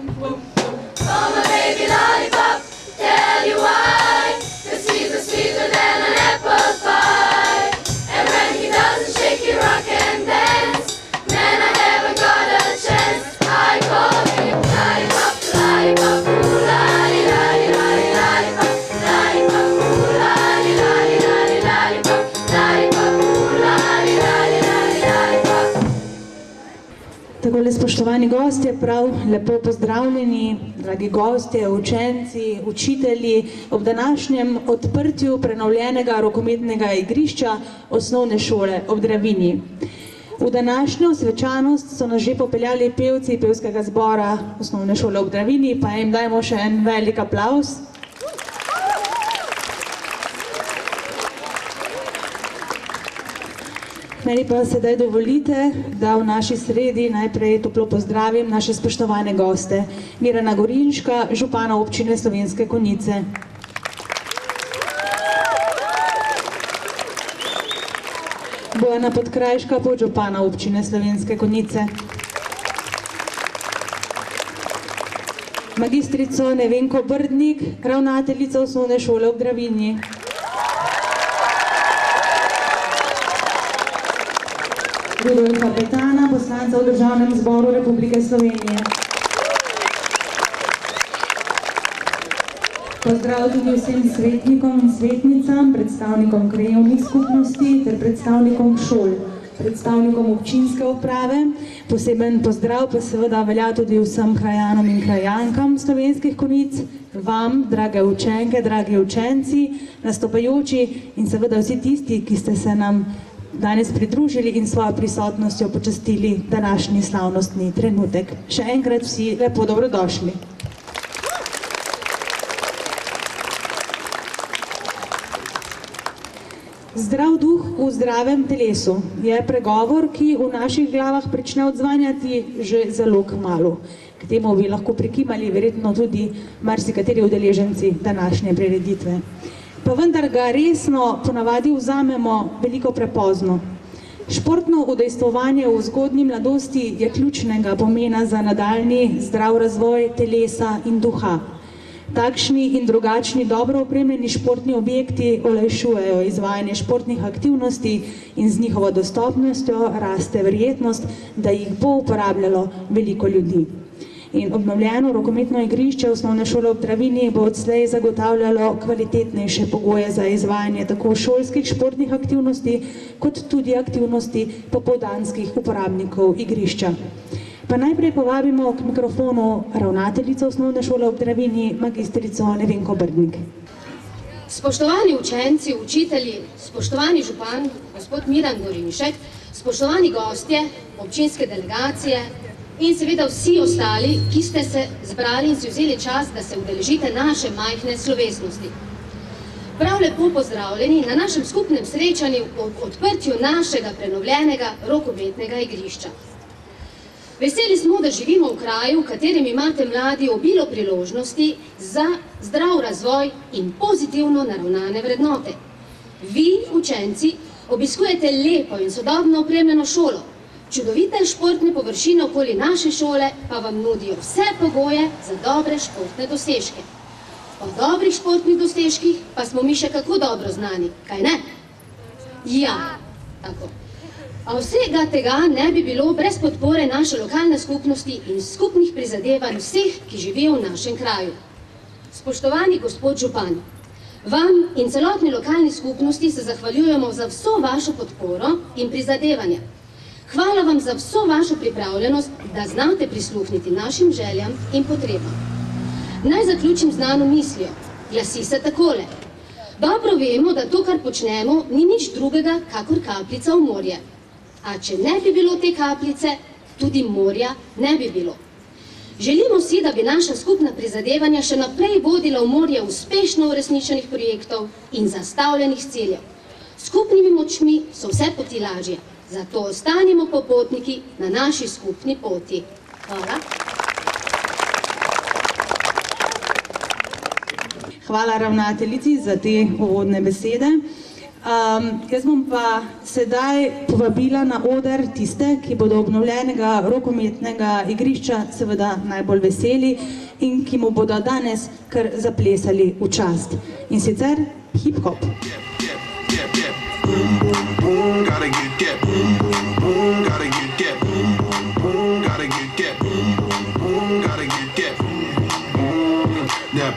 my baby lollipop, tell you why. 'Cause he's sweeter than an apple pie. And when he doesn't shake it, rock and dance, man, I haven't got a chance. I call him lollipop, lollipop, ooh, lolly, lolly, lolly, lollipop, lollipop, ooh, lolly, lolly, lolly, lollipop, lollipop, ooh, lolly, lolly, lolly, lollipop. Takole, spoštovani gostje, prav lepo pozdravljeni, dragi gostje, učenci, učitelji, ob današnjem odprtju prenovljenega rokometnega igrišča osnovne šole ob Dravinji. V današnjo svečanost so nas že popeljali pevci pevskega zbora osnovne šole ob Dravinji, pa jim dajmo še en velik aplavz. Meni pa sedaj dovolite, da v naši sredi najprej toplo pozdravim naše spoštovane goste. Mirana Gorinška, župana občine Slovenske Konjice. Bojana Podkrajška, podžupana občine Slovenske Konjice. Magistrico Nevenko Brdnik, ravnateljica osnovne šole ob Dravinji. Rudolfa Petana, poslanca v Državnem zboru Republike Slovenije. Pozdrav tudi vsem svetnikom in svetnicam, predstavnikom krajevnih skupnosti ter predstavnikom šol, predstavnikom občinske uprave. Poseben pozdrav pa seveda velja tudi vsem krajanom in krajankam Slovenskih Konjic, vam, drage učenke, dragi učenci, nastopajoči in seveda vsi tisti, ki ste se nam danes pridružili in svojo prisotnostjo počastili današnji slavnostni trenutek. Še enkrat vsi lepo dobrodošli. Zdrav duh v zdravem telesu je pregovor, ki v naših glavah prične odzvanjati že zelo kmalu. K temu bi lahko prikimali verjetno tudi marsikateri udeleženci današnje prireditve. Pa vendar ga resno ponavadi vzamemo veliko prepozno. Športno udejstvovanje v zgodnji mladosti je ključnega pomena za nadaljnji zdrav razvoj telesa in duha. Takšni in drugačni dobro opremljeni športni objekti olajšujejo izvajanje športnih aktivnosti in z njihovo dostopnostjo raste verjetnost, da jih bo uporabljalo veliko ljudi. In obnovljeno rokometno igrišče osnovne šole ob Dravinji bo odslej zagotavljalo kvalitetnejše pogoje za izvajanje tako šolskih športnih aktivnosti, kot tudi aktivnosti popoldanskih uporabnikov igrišča. Pa najprej povabimo k mikrofonu ravnateljico osnovne šole ob Dravinji, magistrico Nevenko Brdnik. Spoštovani učenci, učitelji, spoštovani župan, gospod Miran Gorinšek, spoštovani gostje, občinske delegacije, in seveda vsi ostali, ki ste se zbrali in si vzeli čas, da se udeležite naše majhne slovesnosti. Prav lepo pozdravljeni na našem skupnem srečanju ob odprtju našega prenovljenega rokometnega igrišča. Veseli smo, da živimo v kraju, v katerem imate mladi obilo priložnosti za zdrav razvoj in pozitivno naravnane vrednote. Vi, učenci, obiskujete lepo in sodobno opremljeno šolo. Čudovite športne površine okoli naše šole pa vam nudijo vse pogoje za dobre športne dosežke. O dobrih športnih dosežkih pa smo mi še kako dobro znani, kaj ne? Ja, tako. A vsega tega ne bi bilo brez podpore naše lokalne skupnosti in skupnih prizadevanj vseh, ki živijo v našem kraju. Spoštovani gospod župan, vam in celotni lokalni skupnosti se zahvaljujemo za vso vašo podporo in prizadevanja. Hvala vam za vso vašo pripravljenost, da znate prisluhniti našim željam in potrebam. Naj zaključim znano mislijo. Glasi se takole. Dobro vemo, da to, kar počnemo, ni nič drugega, kakor kapljica v morje. A če ne bi bilo te kapljice, tudi morja ne bi bilo. Želimo si, da bi naša skupna prizadevanja še naprej vodila v morje uspešno uresničenih projektov in zastavljenih ciljev. Skupnimi močmi so vse poti lažje. Zato ostanimo popotniki na naši skupni poti. Hvala. Hvala ravnateljici za te uvodne besede. Jaz bom pa sedaj povabila na oder tiste, ki bodo obnovljenega rokometnega igrišča seveda najbolj veseli in ki mu bodo danes kar zaplesali v čast. In sicer hip-hop. Gotta get that. Gotta get that. Gotta get that. Gotta get that. That.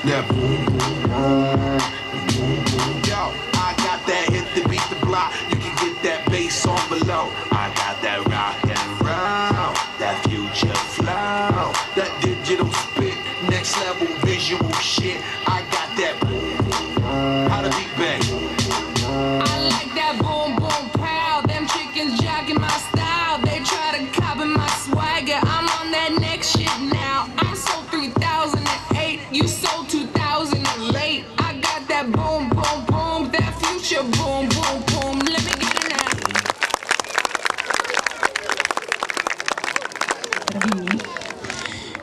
That. Yo, I got that hit to beat the block. You can get that bass on below. I got that rock and roll, that future flow, that digital spit, next level visual shit. I got that. How to beat bang. I like that boom boom pow. Them chickens jogging my style. They try to copy my swagger. I'm on that next shit now. I'm sold 3008. You sold 2000 late. I got that boom boom boom. That future boom boom boom. Let me get it now.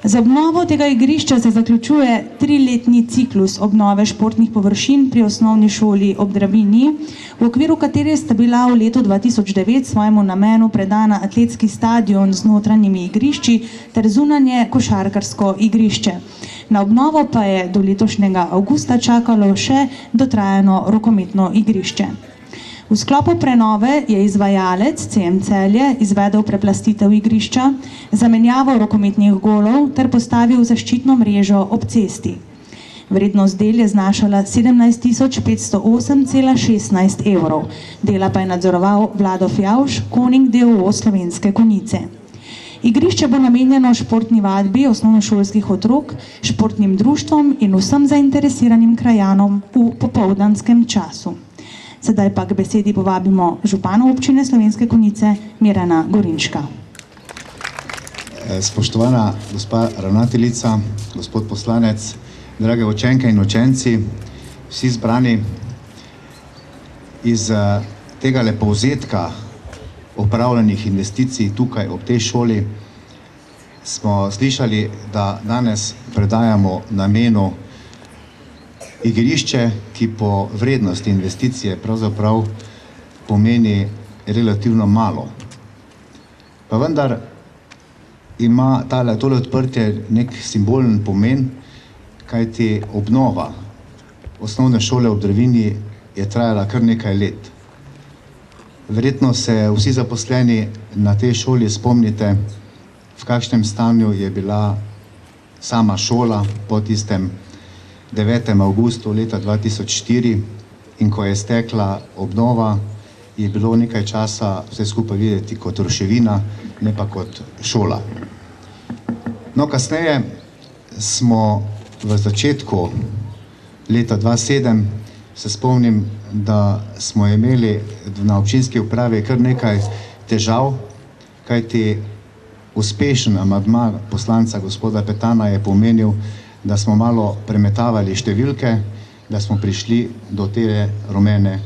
Z obnovo tega igrišča se zaključuje 3-letni ciklus obnove športnih površin pri osnovni šoli ob Dravinji, v okviru katere sta bila v letu 2009 svojemu namenu predana atletski stadion z notranjimi igrišči ter zunanje košarkarsko igrišče. Na obnovo pa je do letošnjega avgusta čakalo še dotrajano rokometno igrišče. V sklopu prenove je izvajalec CM Celje izvedel preplastitev igrišča, zamenjavo rokometnih golov ter postavil zaščitno mrežo ob cesti. Vrednost del je znašala 17.508,16 evrov. Dela pa je nadzoroval Vlado Fjavž, Koning d.o.o. Slovenske Konjice. Igrišče bo namenjeno športni vadbi osnovnošolskih otrok, športnim društvom in vsem zainteresiranim krajanom v popoldanskem času. Sedaj pa k besedi povabimo župana občine Slovenske Konjice, Mirana Gorinška. Spoštovana gospa ravnateljica, gospod poslanec, drage učenke in učenci, vsi zbrani, iz tega povzetka opravljenih investicij tukaj ob tej šoli smo slišali, da danes predajamo namenu igrišče, ki po vrednosti investicije pravzaprav pomeni relativno malo. Pa vendar ima tole odprtje nek simbolen pomen, kajti obnova osnovne šole ob Dravinji je trajala kar nekaj let. Verjetno se vsi zaposleni na tej šoli spomnite, v kakšnem stanju je bila sama šola po tistem 9. avgustu leta 2004 in ko je stekla obnova, je bilo nekaj časa vse skupaj videti kot ruševina, ne pa kot šola. No, kasneje smo v začetku leta 2007, se spomnim, da smo imeli na občinski upravi kar nekaj težav, kajti uspešen amandma poslanca gospoda Petana je pomenil, da smo malo premetavali številke, da smo prišli do te rumene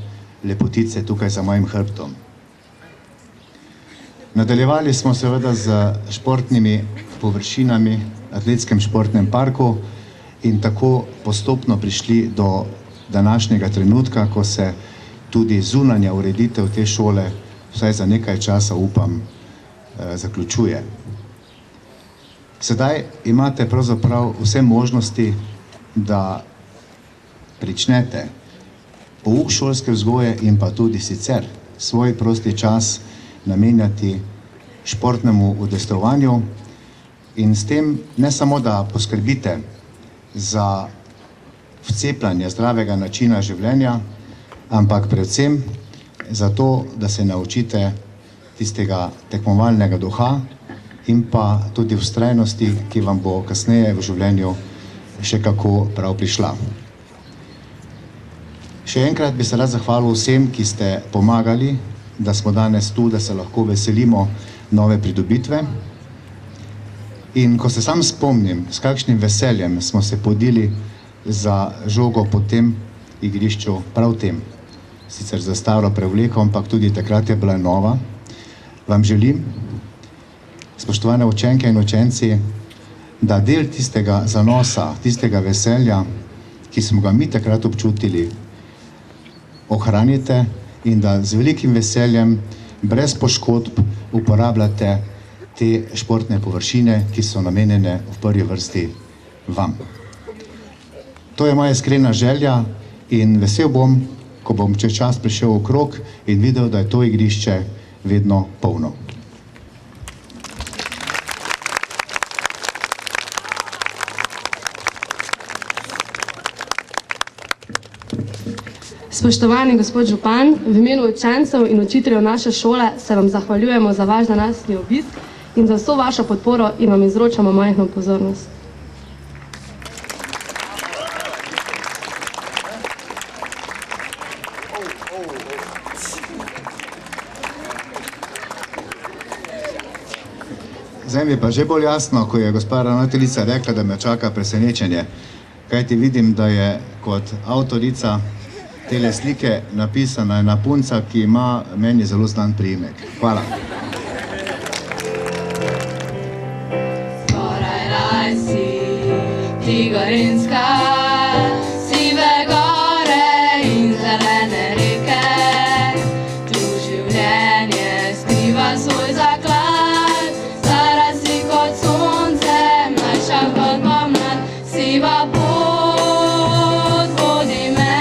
lepotice tukaj za mojim hrbtom. Nadaljevali smo seveda z športnimi površinami, atletskem športnem parku in tako postopno prišli do današnjega trenutka, ko se tudi zunanja ureditev te šole, vsaj za nekaj časa upam, zaključuje. Sedaj imate pravzaprav vse možnosti, da pričnete pouk šolske vzgoje in pa tudi sicer svoj prosti čas namenjati športnemu udejstvovanju in s tem ne samo, da poskrbite za vcepljanje zdravega načina življenja, ampak predvsem za to, da se naučite tistega tekmovalnega duha in pa tudi vztrajnosti, ki vam bo kasneje v življenju še kako prav prišla. Še enkrat bi se rad zahvalil vsem, ki ste pomagali, da smo danes tu, da se lahko veselimo nove pridobitve. In ko se sam spomnim, s kakšnim veseljem smo se podili za žogo po tem igrišču, prav tem, sicer za staro prevleko, ampak tudi takrat je bila nova, vam želim, spoštovane učenke in učenci, da del tistega zanosa, tistega veselja, ki smo ga mi takrat občutili, ohranite in da z velikim veseljem, brez poškodb, uporabljate te športne površine, ki so namenjene v prvi vrsti vam. To je moja iskrena želja in vesel bom, ko bom čez čas prišel okrog in videl, da je to igrišče vedno polno. Spoštovani gospod župan, v imenu učencev in učiteljev naše šole se vam zahvaljujemo za vaš današnji obisk in za vso vašo podporo in vam izročamo majhno pozornost. Zdaj mi je pa že bolj jasno, ko je gospa ravnateljica rekla, da me čaka presenečenje, kajti vidim, da je kot avtorica tele slike napisana ena punca, ki ima meni zelo znan priimek. Hvala. Skoraj raj si ti Gorenjska, sive gore in zelene reke, tu življenje skriva svoj zaklad, stara si kot sonce, mlajša kot pomlad, siva pot vodi me.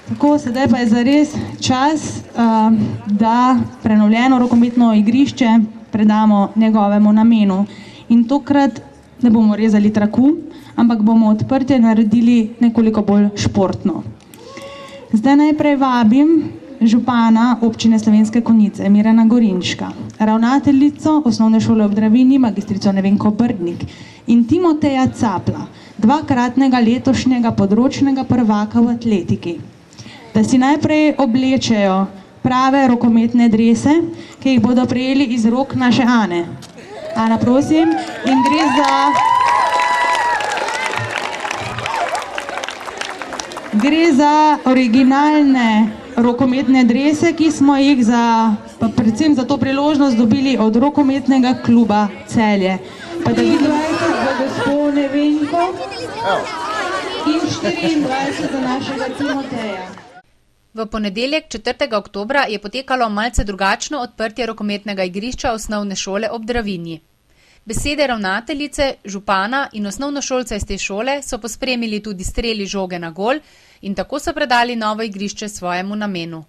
Tako, sedaj pa je zares čas, da prenovljeno rokometno igrišče predamo njegovemu namenu. In tokrat ne bomo rezali traku, ampak bomo odprtje naredili nekoliko bolj športno. Zdaj najprej vabim župana občine Slovenske Konjice, Mirana Gorinška, ravnateljico Osnovne šole ob Dravinji, magistrico Nevenko Brdnik in Timoteja Capla, dvakratnega letošnjega področnega prvaka v atletiki, da si najprej oblečejo prave rokometne drese, ki jih bodo prejeli iz rok naše Ane. Ana, prosim, in gre za originalne rokometne drese, ki smo jih predvsem za to priložnost dobili od rokometnega kluba Celje. Pa da vidite za gospo Nevenko in 24 za našega Timoteja. V ponedeljek 4. oktobra je potekalo malce drugačno odprtje rokometnega igrišča Osnovne šole ob Dravinji. Besede ravnateljice, župana in osnovnošolca iz te šole so pospremili tudi streli žoge na gol in tako so predali novo igrišče svojemu namenu.